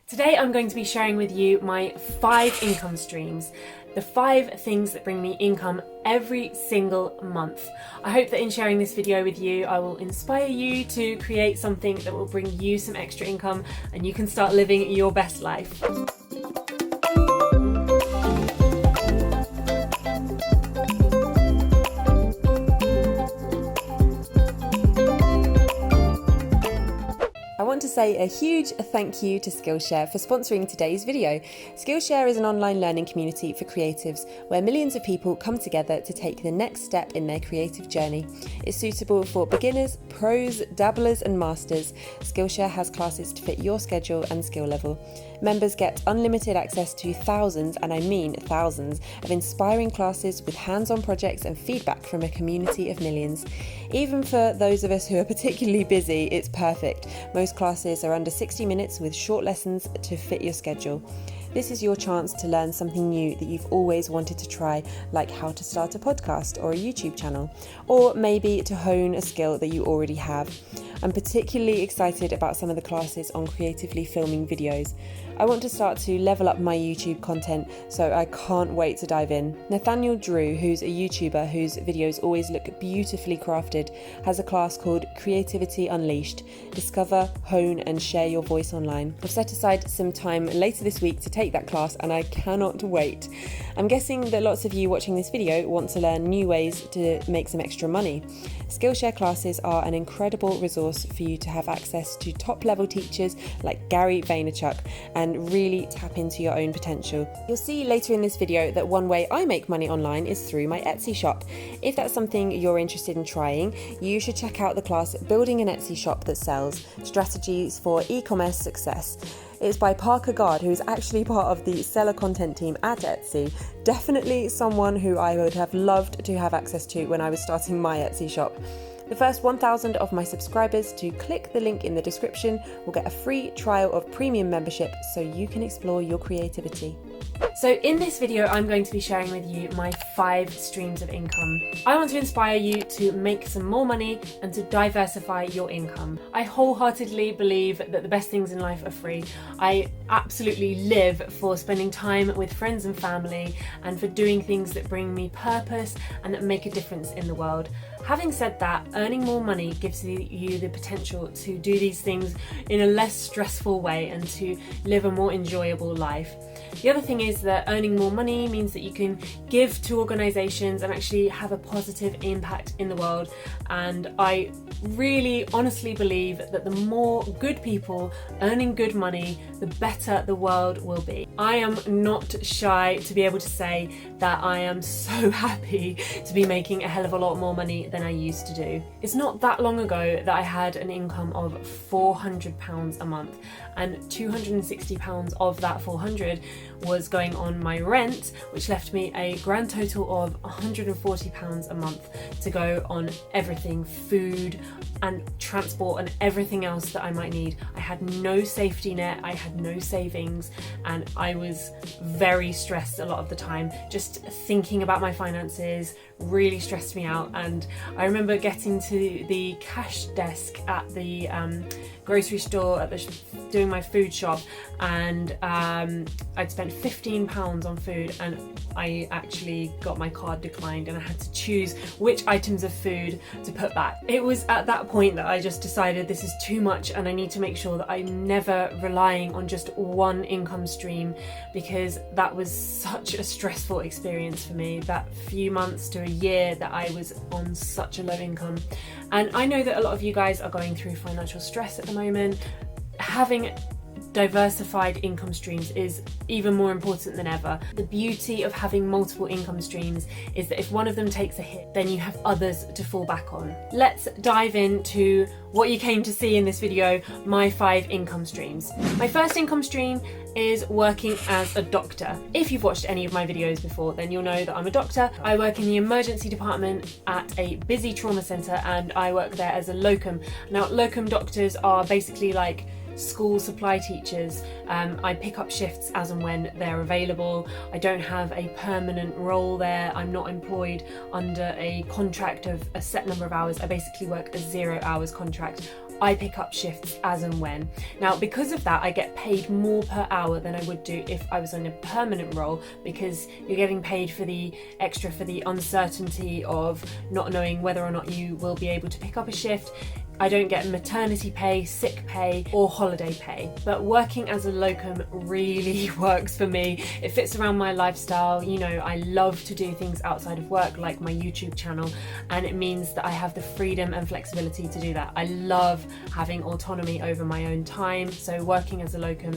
Today I'm going to be sharing with you my 5 income streams, the 5 things that bring me income every single month. I hope that in sharing this video with you, I will inspire you to create something that will bring you some extra income and you can start living your best life. I want to say a huge thank you to Skillshare for sponsoring today's video. Skillshare is an online learning community for creatives where millions of people come together to take the next step in their creative journey. It's suitable for beginners, pros, dabblers and masters. Skillshare has classes to fit your schedule and skill level. Members get unlimited access to thousands, and I mean thousands, of inspiring classes with hands-on projects and feedback from a community of millions. Even for those of us who are particularly busy, it's perfect. Most classes are under 60 minutes with short lessons to fit your schedule. This is your chance to learn something new that you've always wanted to try, like how to start a podcast or a YouTube channel, or maybe to hone a skill that you already have. I'm particularly excited about some of the classes on creatively filming videos. I want to start to level up my YouTube content, so I can't wait to dive in. Nathaniel Drew, who's a YouTuber whose videos always look beautifully crafted, has a class called Creativity Unleashed. Discover, hone and share your voice online. I've set aside some time later this week to take that class and I cannot wait. I'm guessing that lots of you watching this video want to learn new ways to make some extra money. Skillshare classes are an incredible resource for you to have access to top level teachers like Gary Vaynerchuk and really tap into your own potential. You'll see later in this video that one way I make money online is through my Etsy shop. If that's something you're interested in trying, you should check out the class Building an Etsy Shop That Sells, Strategies for E-Commerce Success. It's by Parker Gard, who is actually part of the seller content team at Etsy. Definitely someone who I would have loved to have access to when I was starting my Etsy shop. The first 1,000 of my subscribers to click the link in the description will get a free trial of premium membership so you can explore your creativity. So in this video, I'm going to be sharing with you my 5 streams of income. I want to inspire you to make some more money and to diversify your income. I wholeheartedly believe that the best things in life are free. I absolutely live for spending time with friends and family and for doing things that bring me purpose and that make a difference in the world. Having said that, earning more money gives you the potential to do these things in a less stressful way and to live a more enjoyable life. The other thing is that earning more money means that you can give to organisations and actually have a positive impact in the world. And I really honestly believe that the more good people earning good money, the better the world will be. I am not shy to be able to say that I am so happy to be making a hell of a lot more money than I used to do. It's not that long ago that I had an income of £400 a month, and £260 of that 400 was going on my rent, which left me a grand total of £140 a month to go on everything, food and transport and everything else that I might need. I had no safety net, I had no savings, and I was very stressed a lot of the time. Just thinking about my finances really stressed me out. And I remember getting to the cash desk at the grocery store doing my food shop, and I'd spent £15 on food, and I actually got my card declined and I had to choose which items of food to put back. It was at that point that I just decided this is too much and I need to make sure that I'm never relying on just one income stream, because that was such a stressful experience for me, that few months to a year that I was on such a low income. And I know that a lot of you guys are going through financial stress at the moment. Having diversified income streams is even more important than ever. The beauty of having multiple income streams is that if one of them takes a hit, then you have others to fall back on. Let's dive into what you came to see in this video, my 5 income streams. My first income stream is working as a doctor. If you've watched any of my videos before, then you'll know that I'm a doctor. I work in the emergency department at a busy trauma centre, and I work there as a locum. Now, locum doctors are basically like school supply teachers. I pick up shifts as and when they're available. I don't have a permanent role there. I'm not employed under a contract of a set number of hours. I basically work a 0 hours contract I pick up shifts as and when. Now, because of that, I get paid more per hour than I would do if I was in a permanent role, because you're getting paid for the extra, for the uncertainty of not knowing whether or not you will be able to pick up a shift. I don't get maternity pay, sick pay, or holiday pay. But working as a locum really works for me. It fits around my lifestyle. You know, I love to do things outside of work, like my YouTube channel, and it means that I have the freedom and flexibility to do that. I love having autonomy over my own time, so working as a locum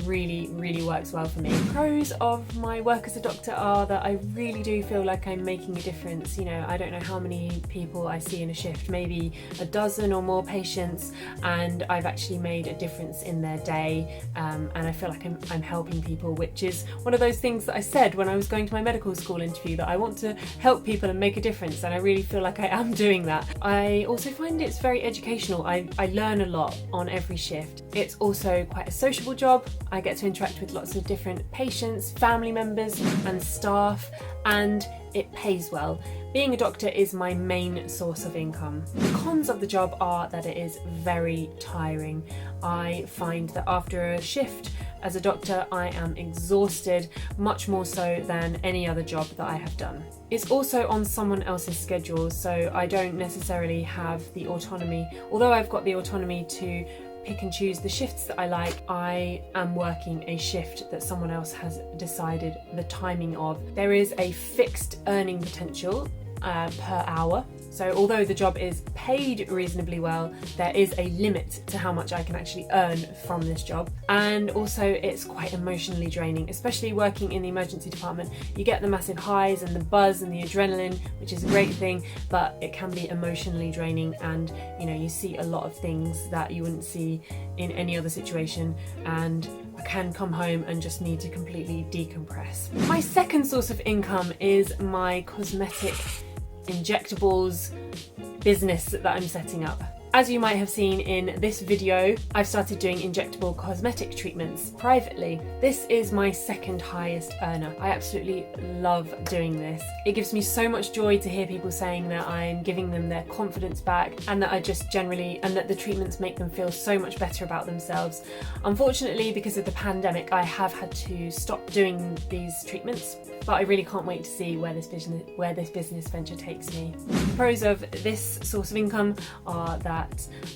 really works well for me. The pros of my work as a doctor are that I really do feel like I'm making a difference. You know, I don't know how many people I see in a shift, maybe a dozen or more patients, and I've actually made a difference in their day, and I feel like I'm helping people, which is one of those things that I said when I was going to my medical school interview, that I want to help people and make a difference, and I really feel like I am doing that. I also find it's very educational. I learn a lot on every shift. It's also quite a sociable job. I get to interact with lots of different patients, family members and staff, and it pays well. Being a doctor is my main source of income. The cons of the job are that it is very tiring. I find that after a shift as a doctor, I am exhausted, much more so than any other job that I have done. It's also on someone else's schedule, so I don't necessarily have the autonomy. Although I've got the autonomy to pick and choose the shifts that I like, I am working a shift that someone else has decided the timing of. There is a fixed earning potential per hour. So although the job is paid reasonably well, there is a limit to how much I can actually earn from this job. And also it's quite emotionally draining, especially working in the emergency department. You get the massive highs and the buzz and the adrenaline, which is a great thing, but it can be emotionally draining, and you know, you see a lot of things that you wouldn't see in any other situation, and I can come home and just need to completely decompress. My second source of income is my cosmetic injectables business that I'm setting up. As you might have seen in this video, I've started doing injectable cosmetic treatments privately. This is my second highest earner. I absolutely love doing this. It gives me so much joy to hear people saying that I'm giving them their confidence back, and that that the treatments make them feel so much better about themselves. Unfortunately, because of the pandemic, I have had to stop doing these treatments, but I really can't wait to see where this business venture takes me. The pros of this source of income are that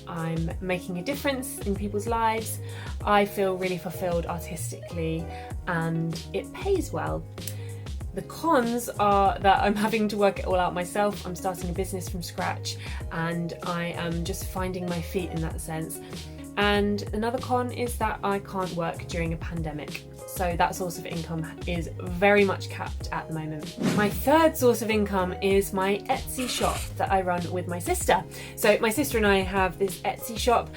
I'm making a difference in people's lives. I feel really fulfilled artistically, and it pays well. The cons are that I'm having to work it all out myself. I'm starting a business from scratch, and I am just finding my feet in that sense. And another con is that I can't work during a pandemic, so that source of income is very much capped at the moment. My third source of income is my Etsy shop that I run with my sister. So my sister and I have this Etsy shop.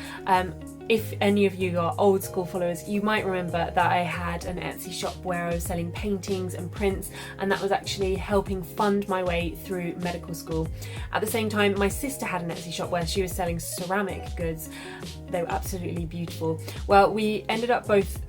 If any of you are old school followers, you might remember that I had an Etsy shop where I was selling paintings and prints, and that was actually helping fund my way through medical school. At the same time, my sister had an Etsy shop where she was selling ceramic goods. They were absolutely beautiful. Well, we ended up both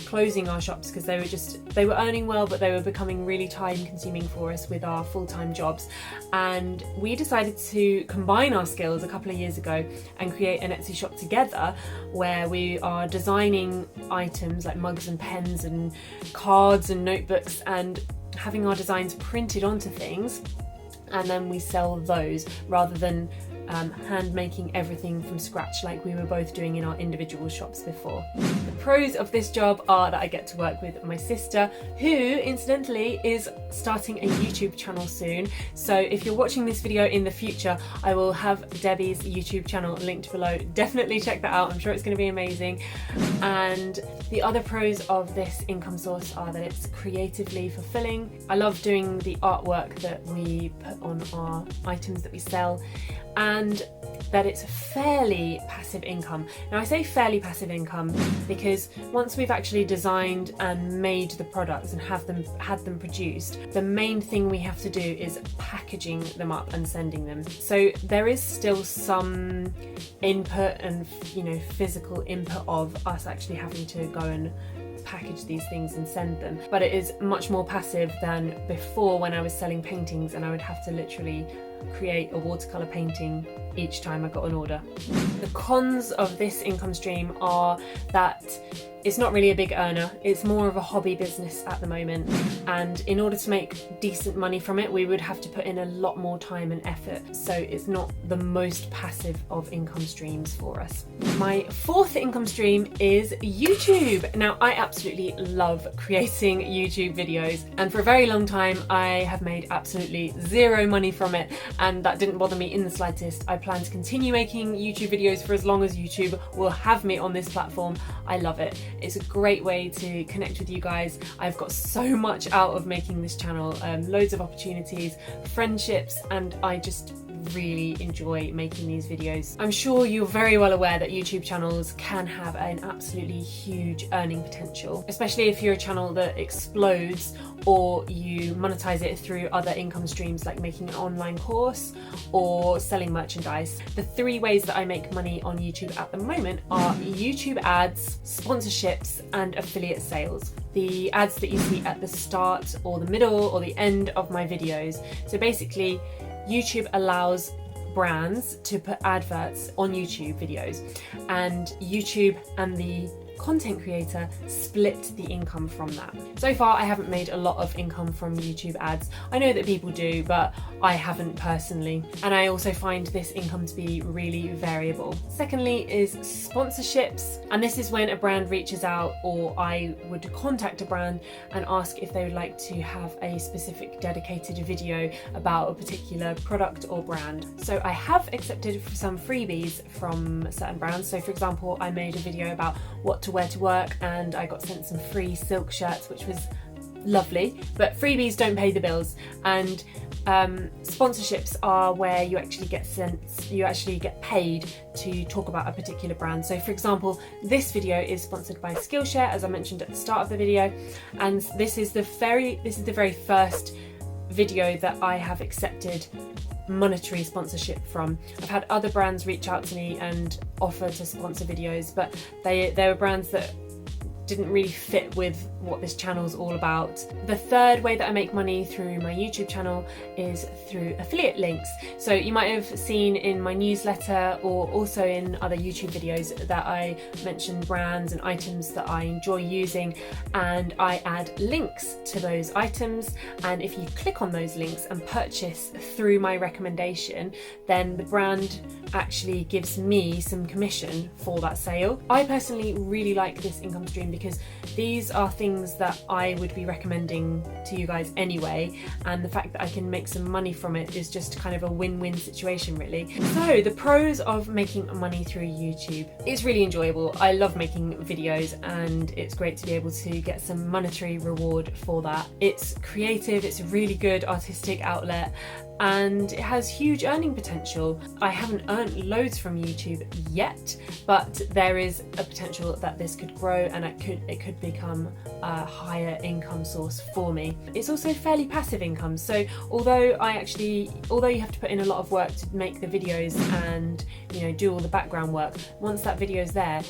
closing our shops because they were earning well, but they were becoming really time consuming for us with our full-time jobs. And we decided to combine our skills a couple of years ago and create an Etsy shop together, where we are designing items like mugs and pens and cards and notebooks, and having our designs printed onto things, and then we sell those rather than hand making everything from scratch like we were both doing in our individual shops before. The pros of this job are that I get to work with my sister, who incidentally is starting a YouTube channel soon. So if you're watching this video in the future, I will have Debbie's YouTube channel linked below. Definitely check that out. I'm sure it's going to be amazing. And the other pros of this income source are that it's creatively fulfilling. I love doing the artwork that we put on our items that we sell, and that it's fairly passive income. Now I say fairly passive income because once we've actually designed and made the products and had them produced, the main thing we have to do is packaging them up and sending them. So there is still some input and physical input of us actually having to go and package these things and send them, but it is much more passive than before when I was selling paintings and I would have to literally create a watercolour painting each time I got an order. The cons of this income stream are that it's not really a big earner, it's more of a hobby business at the moment, and in order to make decent money from it we would have to put in a lot more time and effort, so it's not the most passive of income streams for us. My fourth income stream is YouTube. Now I absolutely love creating YouTube videos, and for a very long time I have made absolutely zero money from it, and that didn't bother me in the slightest. I plan to continue making YouTube videos for as long as YouTube will have me on this platform. I love it. It's a great way to connect with you guys. I've got so much out of making this channel, loads of opportunities, friendships, and I just really enjoy making these videos. I'm sure you're very well aware that YouTube channels can have an absolutely huge earning potential, especially if you're a channel that explodes or you monetize it through other income streams like making an online course or selling merchandise. The three ways that I make money on YouTube at the moment are YouTube ads, sponsorships, and affiliate sales. The ads that you see at the start or the middle or the end of my videos. So basically, YouTube allows brands to put adverts on YouTube videos, and YouTube and the content creator split the income from that. So far I haven't made a lot of income from YouTube ads. I know that people do, but I haven't personally, and I also find this income to be really variable. Secondly is sponsorships, and this is when a brand reaches out, or I would contact a brand and ask if they would like to have a specific dedicated video about a particular product or brand. So I have accepted some freebies from certain brands. So for example, I made a video about what to wear to work, and I got sent some free silk shirts, which was lovely, but freebies don't pay the bills. And sponsorships are where you actually get paid to talk about a particular brand. So for example, this video is sponsored by Skillshare, as I mentioned at the start of the video, and this is the very first video that I have accepted monetary sponsorship from. I've had other brands reach out to me and offer to sponsor videos, but they were brands that didn't really fit with what this channel's all about. The third way that I make money through my YouTube channel is through affiliate links. So you might have seen in my newsletter or also in other YouTube videos that I mention brands and items that I enjoy using, and I add links to those items, and if you click on those links and purchase through my recommendation, then the brand actually gives me some commission for that sale. I personally really like this income stream because these are things that I would be recommending to you guys anyway, and the fact that I can make some money from it is just kind of a win-win situation really. So the pros of making money through YouTube: it's really enjoyable. I love making videos and it's great to be able to get some monetary reward for that. It's creative, it's a really good artistic outlet, and it has huge earning potential. I haven't earned loads from YouTube yet, but there is a potential that this could grow and it could become a higher income source for me. It's also fairly passive income, so although you have to put in a lot of work to make the videos and do all the background work, once that video is there,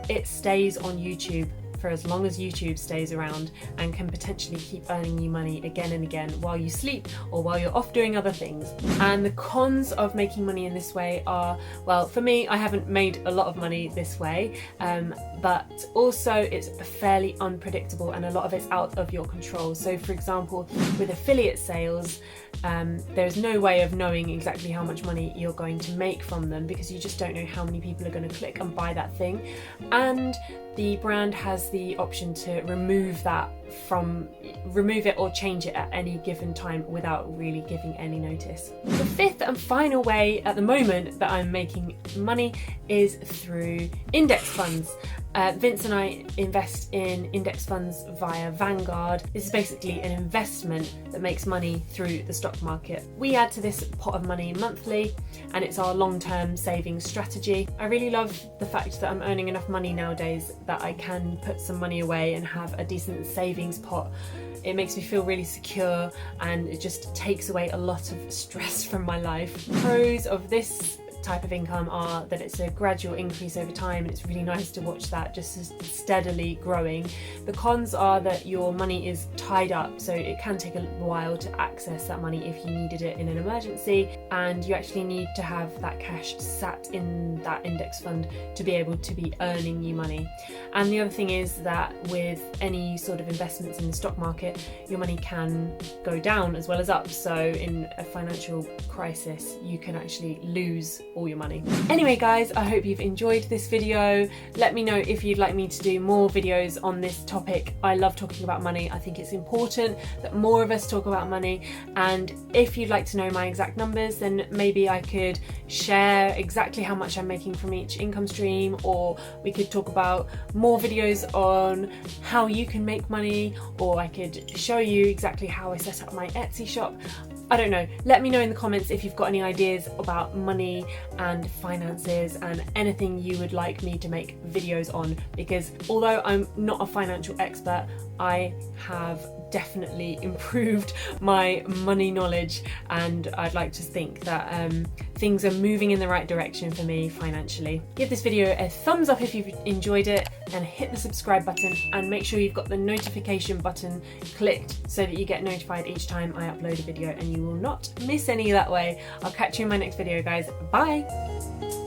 it stays on YouTube for as long as YouTube stays around and can potentially keep earning you money again and again while you sleep or while you're off doing other things. And the cons of making money in this way are, well, for me, I haven't made a lot of money this way, but also it's fairly unpredictable and a lot of it's out of your control. So for example, with affiliate sales, there's no way of knowing exactly how much money you're going to make from them because you just don't know how many people are going to click and buy that thing, and the brand has the option to remove it or change it at any given time without really giving any notice. The fifth and final way at the moment that I'm making money is through index funds. Vince and I invest in index funds via Vanguard. This is basically an investment that makes money through the stock market. We add to this pot of money monthly, and it's our long-term savings strategy. I really love the fact that I'm earning enough money nowadays that I can put some money away and have a decent savings pot. It makes me feel really secure and it just takes away a lot of stress from my life. Pros of this type of income are that it's a gradual increase over time, and it's really nice to watch that just steadily growing. The cons are that your money is tied up, so it can take a while to access that money if you needed it in an emergency, and you actually need to have that cash sat in that index fund to be able to be earning you money. And the other thing is that with any sort of investments in the stock market, your money can go down as well as up. So in a financial crisis, you can actually lose all your money. Anyway guys, I hope you've enjoyed this video. Let me know if you'd like me to do more videos on this topic. I love talking about money. I think it's important that more of us talk about money, and if you'd like to know my exact numbers, then maybe I could share exactly how much I'm making from each income stream, or we could talk about more videos on how you can make money, or I could show you exactly how I set up my Etsy shop. I don't know. Let me know in the comments if you've got any ideas about money and finances and anything you would like me to make videos on, because although I'm not a financial expert, I have definitely improved my money knowledge, and I'd like to think that things are moving in the right direction for me financially. Give this video a thumbs up if you've enjoyed it, and hit the subscribe button, and make sure you've got the notification button clicked so that you get notified each time I upload a video, and you will not miss any that way. I'll catch you in my next video guys. Bye!